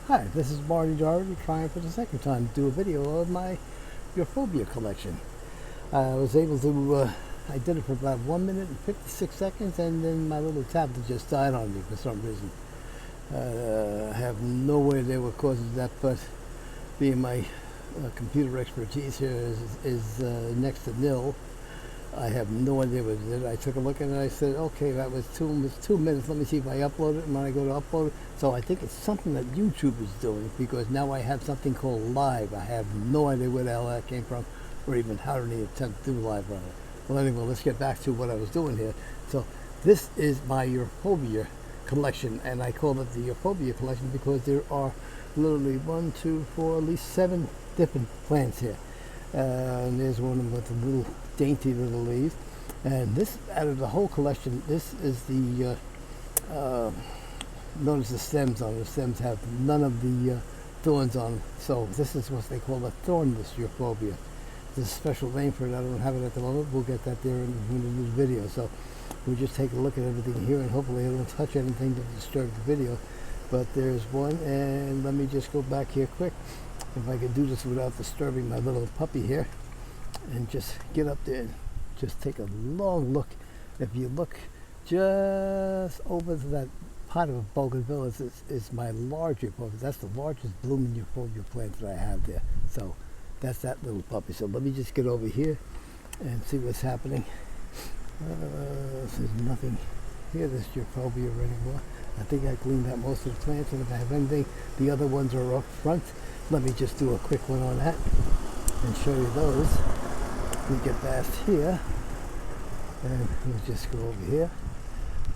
Hi, this is Marty Dougherty trying for the second time to do a video of my Euphobia collection. I was able to, I did it for about 1 minute and 56 seconds, and then my little tablet just died on me for some reason. I have no idea what causes that, but being my computer expertise here is next to nil, I have no idea what it did. I took a look at it and I said, okay, that was 2 minutes. Let me see if I upload it. And when I go to upload it, so I think it's something that YouTube is doing, because now I have something called live. I have no idea where the hell that came from, or even how to attempt to do live on it. Well, anyway, let's get back to what I was doing here. So this is my Euphobia collection, and I call it the Euphobia collection because there are literally 1, 2, 4, at least 7 different plants here. And there's one with a little dainty little leaf. And this, out of the whole collection, this is the, notice the stems on it. The stems have none of the thorns on them. So this is what they call a thornless Euphobia. There's a special name for it. I don't have it at the moment. We'll get that there in the video. So we'll just take a look at everything here, and hopefully it won't touch anything to disturb the video. But there's one, and let me just go back here quick. If I can do this without disturbing my little puppy here, and just get up there and just take a long look. If you look just over to that pot of bougainvillea, is my large euphorbia. That's the largest blooming euphorbia plant that I have there. So that's that little puppy. So let me just get over here and see what's happening. There's nothing here. This euphorbia anymore. I think I cleaned out most of the plants, and if I have anything, the other ones are up front. Let me just do a quick one on that and show you those. We get past here, and we'll just go over here,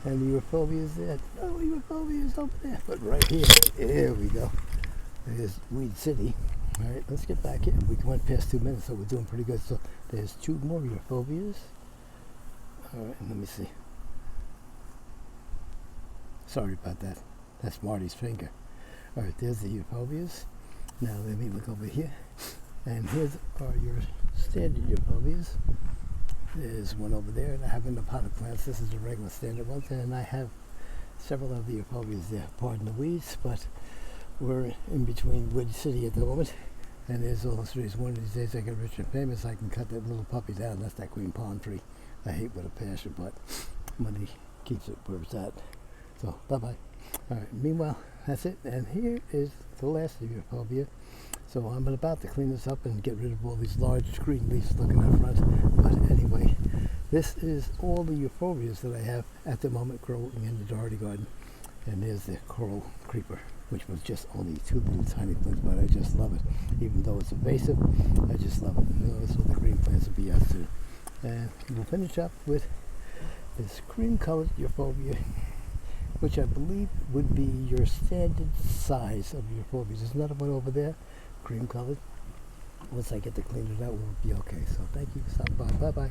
and the Euphorbias is there. Oh, Euphorbias is over there, but right here, here we go. There's Weed City. All right, let's get back here. We went past 2 minutes, so we're doing pretty good. So there's 2 more Euphorbias. All right, let me see. Sorry about that. That's Marty's finger. All right, there's the Euphorbias. Now let me look over here, and here's are your standard Euphorbias. There's one over there, and I have in the potted plants. This is a regular standard one, and I have several of the Euphorbias there. Pardon the weeds, but we're in between Wood City at the moment, and there's all those trees. One of these days I get rich and famous, I can cut that little puppy down. That's that green palm tree I hate with a passion, but money keeps it where it's at. So bye-bye. All right, meanwhile, that's it, and here is the last of Euphobia. So I'm about to clean this up and get rid of all these large green leaves looking in front. But anyway, this is all the Euphorbias that I have at the moment growing in the Dougherty Garden. And there's the coral creeper, which was just only 2 little tiny plants, but I just love it. Even though it's invasive, I just love it. Notice all the green plants will be out soon. And we'll finish up with this cream-colored Euphobia, which I believe would be your standard size of Euphorbias. There's another one over there, cream colored. Once I get to clean it out, we'll be okay. So thank you for stopping by. Bye-bye.